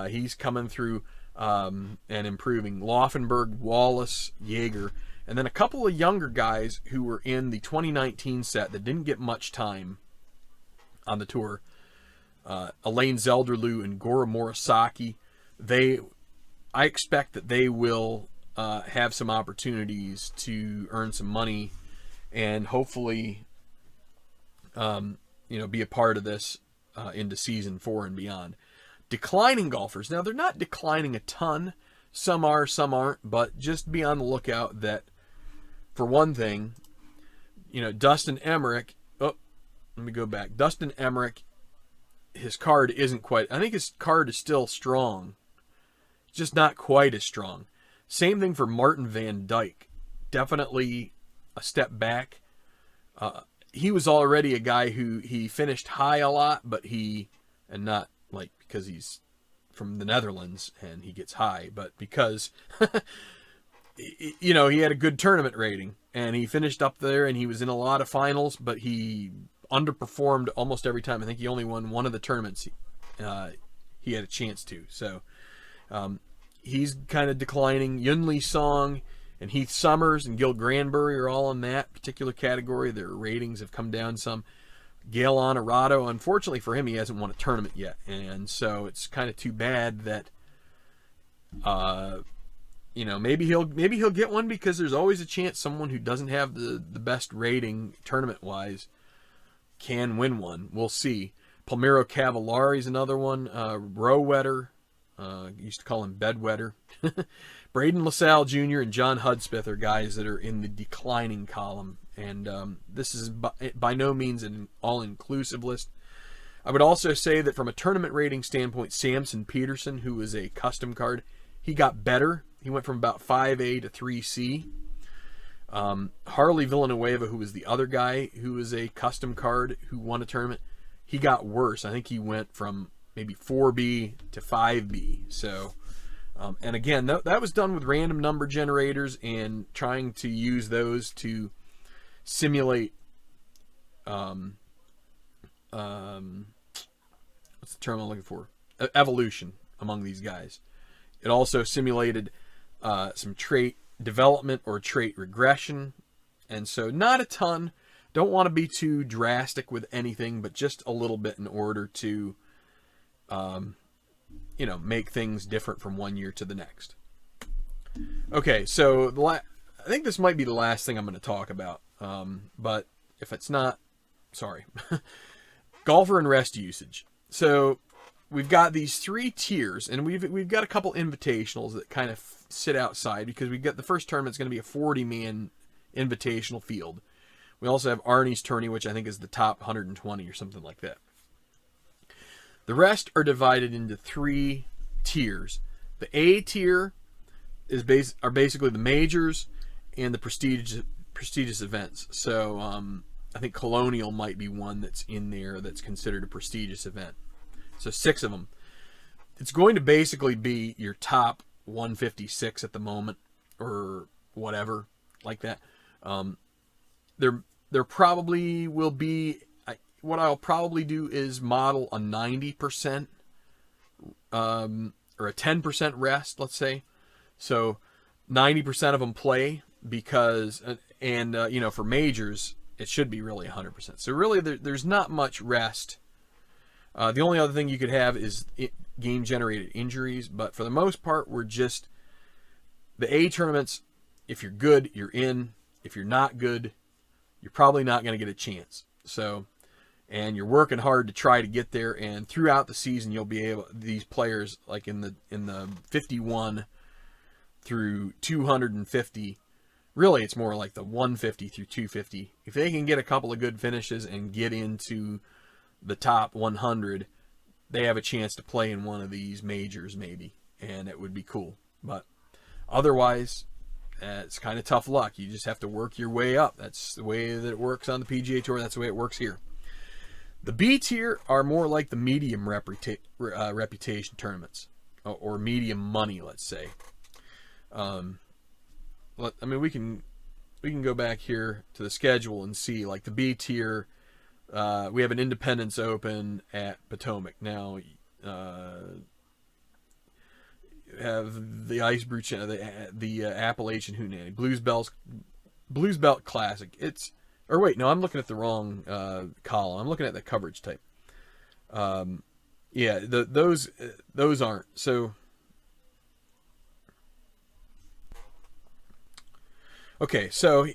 He's coming through and improving. Laufenberg, Wallace, Jaeger, and then a couple of younger guys who were in the 2019 set that didn't get much time on the tour. Elaine Zelderloo and Gora Morisaki. I expect that they will have some opportunities to earn some money and hopefully be a part of this into season 4 and beyond. Declining golfers. Now, they're not declining a ton, Some are, some aren't, but just be on the lookout that, for one thing, Dustin Emmerich, oh, let me go back. Dustin Emmerich, his card isn't quite, I think his card is still strong, just not quite as strong. Same thing for Martin Van Dyke. Definitely a step back. He was already a guy who he finished high a lot, but and not like because he's from the Netherlands and he gets high, but because, he had a good tournament rating and he finished up there and he was in a lot of finals, but he underperformed almost every time. I think he only won one of the tournaments he had a chance to. So he's kind of declining. Yunli Song and Heath Summers and Gil Granbury are all in that particular category. Their ratings have come down some. Gail Honorado, unfortunately for him, he hasn't won a tournament yet, and so it's kind of too bad that maybe he'll get one, because there's always a chance someone who doesn't have the best rating tournament wise can win one. We'll see. Palmiro Cavallari is another one. Rowetter, used to call him Bedwetter. Braden LaSalle Jr. and John Hudspeth are guys that are in the declining column. And this is by no means an all-inclusive list. I would also say that from a tournament rating standpoint, Samson Peterson, who is a custom card, he got better. He went from about 5A to 3C. Harley Villanueva, who was the other guy who was a custom card who won a tournament, he got worse. I think he went from maybe 4B to 5B. So, and again, that was done with random number generators and trying to use those to simulate what's the term I'm looking for? Evolution among these guys. It also simulated some trait development or trait regression, and so not a ton. Don't want to be too drastic with anything, but just a little bit in order to make things different from one year to the next. Okay, so I think this might be the last thing I'm going to talk about. But if it's not, sorry. Golfer and rest usage. So we've got these three tiers, and we've got a couple invitationals that kind of sit outside, because we've got the first tournament's going to be a 40-man invitational field. We also have Arnie's tourney, which I think is the top 120 or something like that. The rest are divided into three tiers. The A tier are basically the majors and the prestigious events. So I think Colonial might be one that's in there that's considered a prestigious event. So 6 of them. It's going to basically be your top 156 at the moment, or whatever like that. There probably will be, what I'll probably do is model a 90% or a 10% rest, let's say. So 90% of them play, because for majors it should be really 100%. So really there's not much rest. The only other thing you could have is game generated injuries, but for the most part we're just the A tournaments. If you're good, you're in. If you're not good, you're probably not going to get a chance. So, and you're working hard to try to get there, and throughout the season you'll be able, these players like in the 51 through 250, really it's more like the 150 through 250. If they can get a couple of good finishes and get into the top 100, they have a chance to play in one of these majors maybe, and it would be cool. But otherwise, it's kind of tough luck. You just have to work your way up. That's the way that it works on the PGA Tour. That's the way it works here. The B tier are more like the medium reputation tournaments, or medium money, let's say. We can go back here to the schedule and see, like the B tier. We have an Independence Open at Potomac now. Have the Ice Brew, the Appalachian Hootenanny, Blues Belt Classic. I'm looking at the wrong column. I'm looking at the coverage type. Those aren't. So, okay, so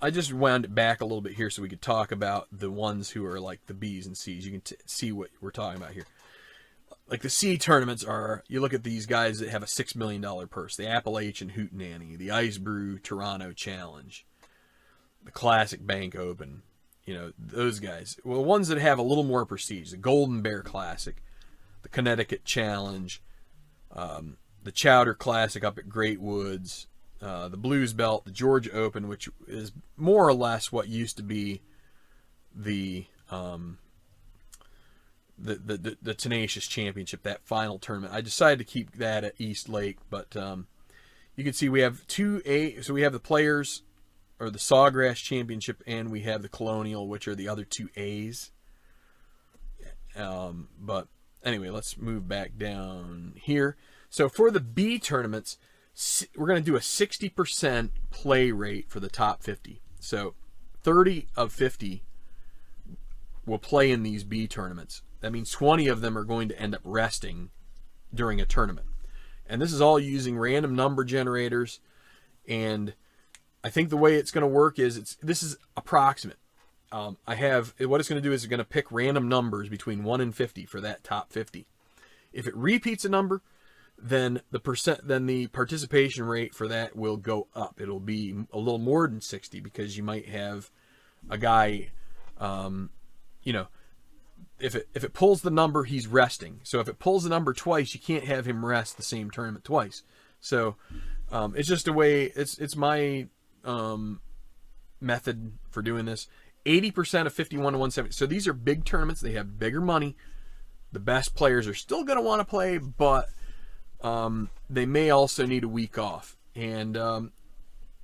I just wound it back a little bit here so we could talk about the ones who are like the B's and C's. You can see what we're talking about here. like the C tournaments are, you look at these guys that have a $6 million purse, the Appalachian Hootenanny, the Ice Brew Toronto Challenge, the Classic Bank Open, you know, those guys. Well, the ones that have a little more prestige, the Golden Bear Classic, the Connecticut Challenge, the Chowder Classic up at Great Woods, the Blues Belt, the Georgia Open, which is more or less what used to be the Tenacious Championship, that final tournament. I decided to keep that at East Lake, but you can see we have so we have the Players, or the Sawgrass Championship, and we have the Colonial, which are the other 2 A's. But anyway, let's move back down here. So for the B tournaments, we're going to do a 60% play rate for the top 50. So 30 of 50 will play in these B tournaments. That means 20 of them are going to end up resting during a tournament. And this is all using random number generators. And I think the way it's going to work is this is approximate. What it's going to do is it's going to pick random numbers between 1 and 50 for that top 50. If it repeats a number, then the participation rate for that will go up. It'll be a little more than 60, because you might have a guy, you know, if it pulls the number, he's resting. So if it pulls the number twice, you can't have him rest the same tournament twice. So it's just a way. It's my method for doing this. 80% of 51 to 170. So these are big tournaments. They have bigger money. The best players are still going to want to play, but they may also need a week off. And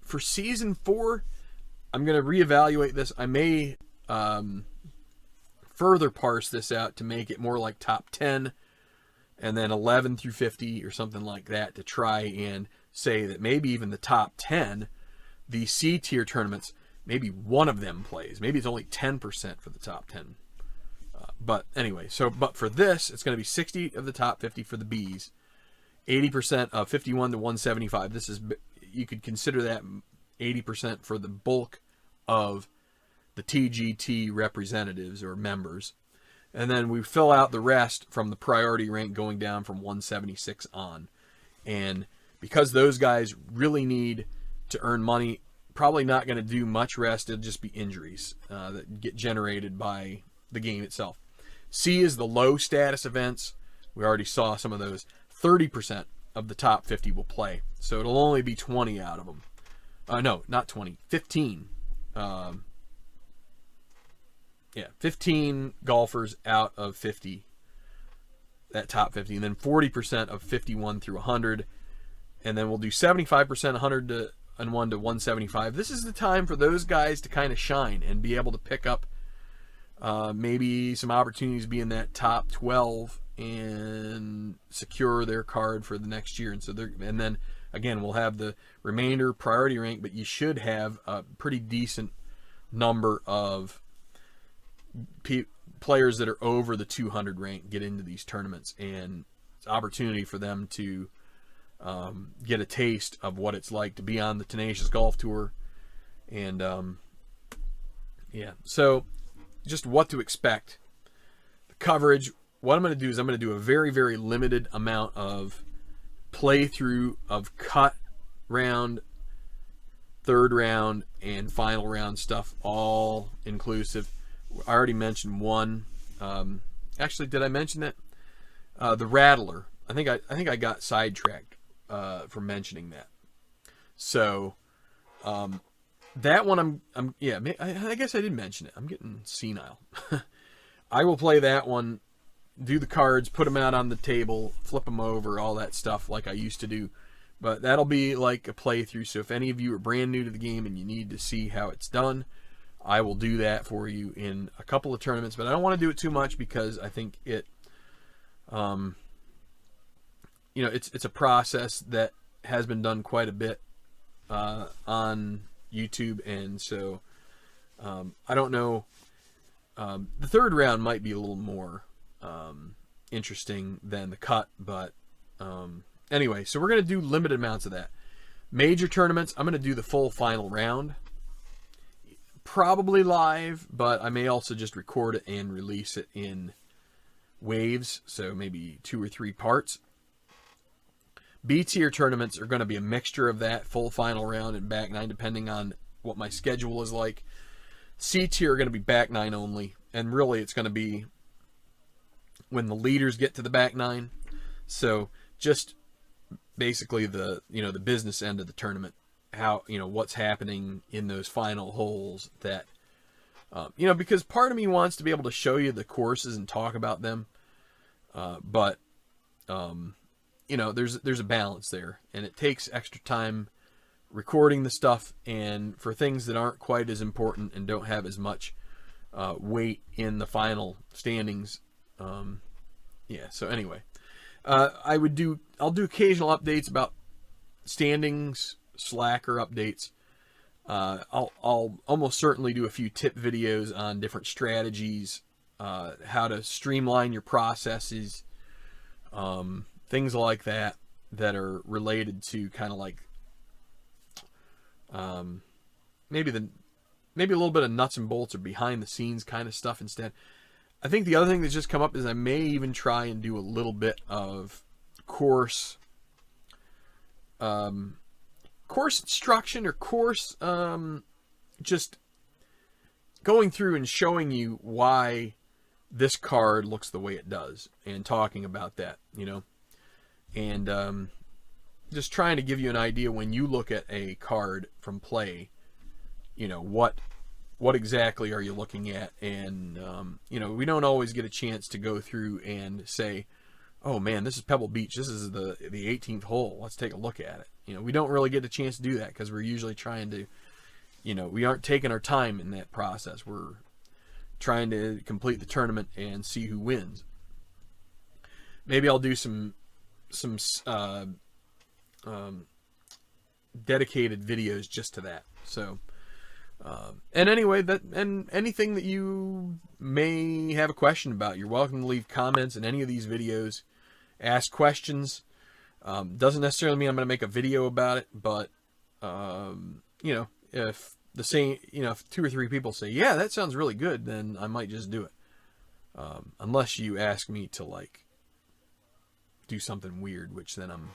for season 4, I'm going to reevaluate this. I may further parse this out to make it more like top 10 and then 11 through 50 or something like that, to try and say that maybe even the top 10, the C tier tournaments, maybe one of them plays. Maybe it's only 10% for the top 10. But anyway, but for this, it's going to be 60 of the top 50 for the Bs, 80% of 51 to 175. This is, you could consider that 80% for the bulk of the TGT representatives or members. And then we fill out the rest from the priority rank going down from 176 on. And because those guys really need to earn money, probably not going to do much rest. It'll just be injuries that get generated by the game itself. C is the low status events. We already saw some of those. 30% of the top 50 will play. So it'll only be 20 out of them. No, not 20. 15. 15 golfers out of 50. That top 50. And then 40% of 51 through 100. And then we'll do 75%, 100 to 1 to 175. This is the time for those guys to kind of shine and be able to pick up maybe some opportunities, be in that top 12 and secure their card for the next year. And then again, we'll have the remainder priority rank, but you should have a pretty decent number of players that are over the 200 rank get into these tournaments, and it's an opportunity for them to get a taste of what it's like to be on the Tenacious Golf Tour. And so just what to expect. The coverage, what I'm going to do is I'm going to do a very, very limited amount of playthrough of cut round, third round, and final round stuff, all inclusive. I already mentioned one. Actually, did I mention that? The Rattler. I think I got sidetracked for mentioning that. So that one I guess I did mention it. I'm getting senile. I will play that one, do the cards, put them out on the table, flip them over, all that stuff like I used to do. But that'll be like a playthrough. So if any of you are brand new to the game and you need to see how it's done, I will do that for you in a couple of tournaments. But I don't want to do it too much, because I think it, it's a process that has been done quite a bit on YouTube, and so I don't know. The third round might be a little more interesting than the cut, but anyway, so we're going to do limited amounts of that. Major tournaments, I'm going to do the full final round, probably live, but I may also just record it and release it in waves, so maybe 2 or 3 parts. B tier tournaments are going to be a mixture of that, full final round and back 9, depending on what my schedule is like. C tier are going to be back 9 only, and really it's going to be when the leaders get to the back 9. So just basically the business end of the tournament, how what's happening in those final holes, that because part of me wants to be able to show you the courses and talk about them, but there's a balance there, and it takes extra time recording the stuff, and for things that aren't quite as important and don't have as much weight in the final standings. So anyway, I'll do occasional updates about standings, Slacker updates. I'll almost certainly do a few tip videos on different strategies, how to streamline your processes, things like that are related to kind of like maybe a little bit of nuts and bolts or behind the scenes kind of stuff instead. I think the other thing that's just come up is I may even try and do a little bit of course instruction, or course just going through and showing you why this card looks the way it does, and talking about that, and just trying to give you an idea when you look at a card from play, what exactly are you looking at, and we don't always get a chance to go through and say, oh man, this is Pebble Beach, this is the 18th hole, let's take a look at it. We don't really get a chance to do that because we're usually trying to, we aren't taking our time in that process. We're trying to complete the tournament and see who wins. Maybe I'll do some dedicated videos just to that. So and anyway, and anything that you may have a question about, you're welcome to leave comments in any of these videos. Ask questions. Doesn't necessarily mean I'm going to make a video about it, but if the same, if 2 or 3 people say, yeah, that sounds really good, then I might just do it. Unless you ask me to like do something weird, which then I'm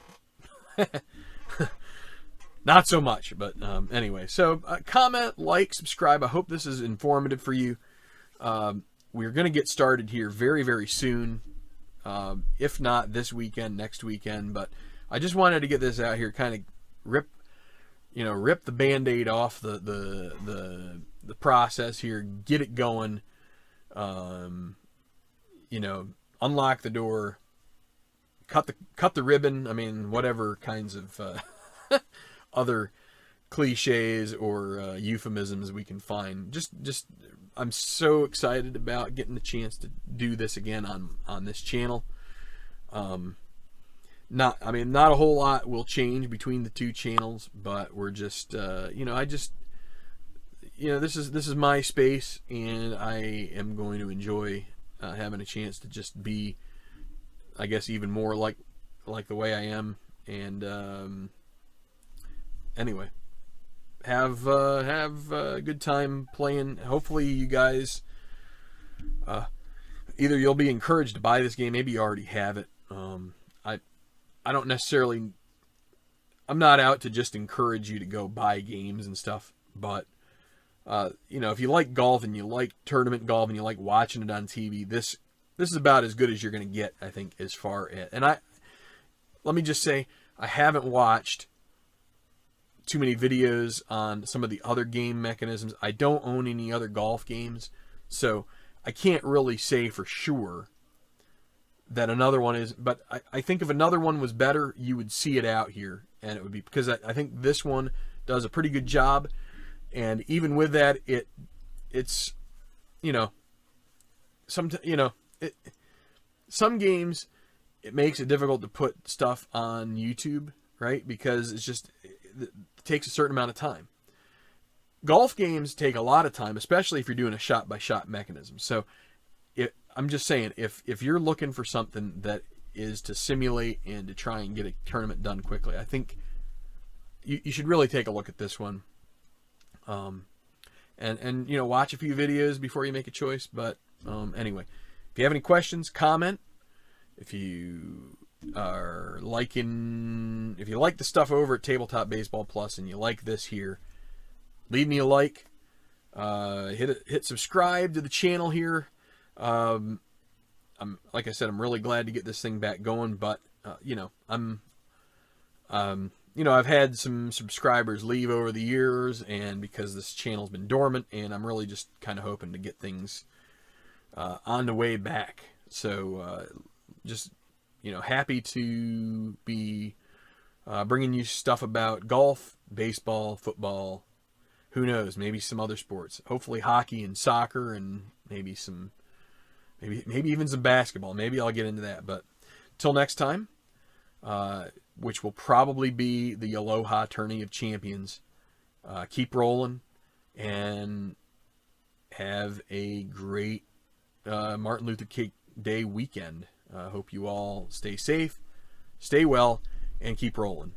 not so much. But anyway, so comment, like, subscribe. I hope this is informative for you. We're going to get started here very, very soon. If not this weekend, next weekend. But I just wanted to get this out here, kind of rip the Band-Aid off the process here, get it going. Unlock the door, cut the ribbon. I mean, whatever kinds of other cliches or euphemisms we can find. Just I'm so excited about getting the chance to do this again on this channel. Not a whole lot will change between the 2 channels, but we're just this is my space, and I am going to enjoy having a chance to just be, I guess, even more like the way I am. And anyway, have a good time playing. Hopefully you guys, either you'll be encouraged to buy this game, maybe you already have it. I don't necessarily, I'm not out to just encourage you to go buy games and stuff, but if you like golf and you like tournament golf and you like watching it on TV, this is about as good as you're going to get, I think, as far as. And let me just say, I haven't watched too many videos on some of the other game mechanisms. I don't own any other golf games, so I can't really say for sure that another one is, but I think if another one was better, you would see it out here, and it would be because I think this one does a pretty good job. And even with that, it's some games it makes it difficult to put stuff on YouTube, right? Because it takes a certain amount of time. Golf games take a lot of time, especially if you're doing a shot-by-shot mechanism. So I'm just saying, if you're looking for something that is to simulate and to try and get a tournament done quickly, I think you should really take a look at this one. And watch a few videos before you make a choice. But anyway, If you have any questions, comment. If you are liking, if you like the stuff over at Tabletop Baseball Plus and you like this here, leave me a like. Hit subscribe to the channel here. I'm like I said, I'm really glad to get this thing back going, but I've had some subscribers leave over the years, and because this channel's been dormant, and I'm really just kind of hoping to get things on the way back. So just happy to be bringing you stuff about golf, baseball, football. Who knows? Maybe some other sports. Hopefully hockey and soccer, and maybe even some basketball. Maybe I'll get into that. But till next time, which will probably be the Aloha Tourney of Champions. Keep rolling, and have a great Martin Luther King Day weekend. Hope you all stay safe, stay well, and keep rolling.